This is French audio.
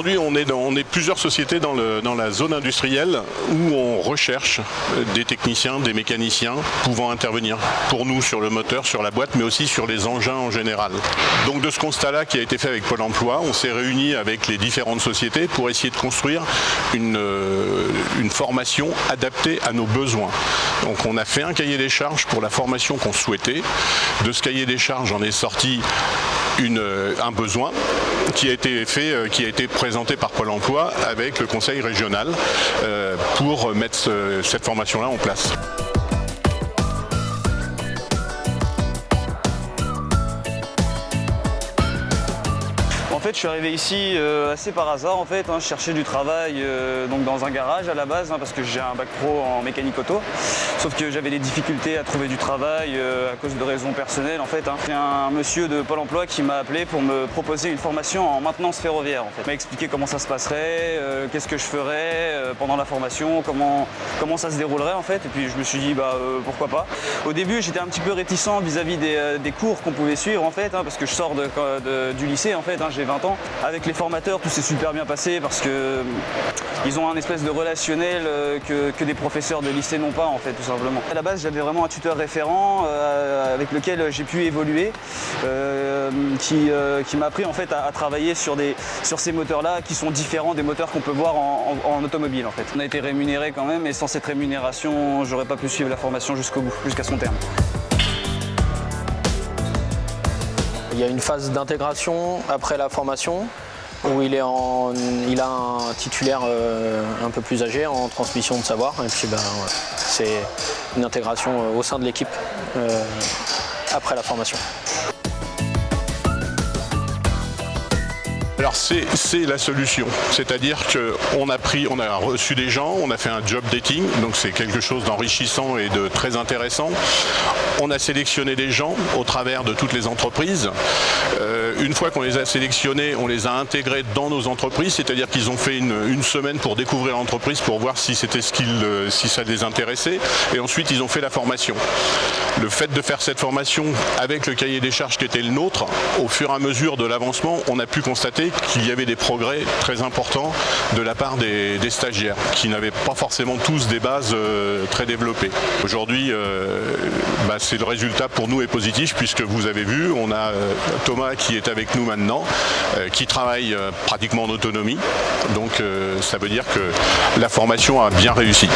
Aujourd'hui, on est plusieurs sociétés dans la zone industrielle où on recherche des techniciens, des mécaniciens pouvant intervenir pour nous sur le moteur, sur la boîte, mais aussi sur les engins en général. Donc de ce constat-là qui a été fait avec Pôle emploi, on s'est réunis avec les différentes sociétés pour essayer de construire une formation adaptée à nos besoins. Donc on a fait un cahier des charges pour la formation qu'on souhaitait. De ce cahier des charges, en est sorti un besoin qui a été présenté par Pôle emploi avec le conseil régional pour mettre cette formation-là en place. En fait, je suis arrivé ici assez par hasard. En fait, je cherchais du travail donc dans un garage à la base parce que j'ai un bac pro en mécanique auto. Sauf que j'avais des difficultés à trouver du travail à cause de raisons personnelles. En fait, c'est un monsieur de Pôle emploi qui m'a appelé pour me proposer une formation en maintenance ferroviaire. En fait, il m'a expliqué comment ça se passerait, qu'est-ce que je ferais pendant la formation, comment ça se déroulerait en fait. Et puis je me suis dit pourquoi pas. Au début, j'étais un petit peu réticent vis-à-vis des cours qu'on pouvait suivre en fait, parce que je sors du lycée en fait. J'ai 20 ans. Avec les formateurs, tout s'est super bien passé parce que ils ont un espèce de relationnel que des professeurs de lycée n'ont pas en fait, tout simplement. À la base, j'avais vraiment un tuteur référent avec lequel j'ai pu évoluer, qui m'a appris en fait à travailler sur ces moteurs-là qui sont différents des moteurs qu'on peut voir en automobile en fait. On a été rémunéré quand même, et sans cette rémunération, j'aurais pas pu suivre la formation jusqu'au bout, jusqu'à son terme. Il y a une phase d'intégration après la formation où il a un titulaire un peu plus âgé en transmission de savoir, et puis c'est une intégration au sein de l'équipe après la formation. Alors c'est la solution, c'est-à-dire qu'on a reçu des gens, on a fait un job dating, donc c'est quelque chose d'enrichissant et de très intéressant. On a sélectionné des gens au travers de toutes les entreprises. Une fois qu'on les a sélectionnés, on les a intégrés dans nos entreprises, c'est-à-dire qu'ils ont fait une semaine pour découvrir l'entreprise, pour voir si c'était si ça les intéressait, et ensuite ils ont fait la formation. Le fait de faire cette formation avec le cahier des charges qui était le nôtre, au fur et à mesure de l'avancement, on a pu constater qu'il y avait des progrès très importants de la part des stagiaires, qui n'avaient pas forcément tous des bases très développées. Aujourd'hui, c'est le résultat pour nous est positif, puisque vous avez vu, on a Thomas qui est avec nous maintenant, qui travaille pratiquement en autonomie. Donc ça veut dire que la formation a bien réussi.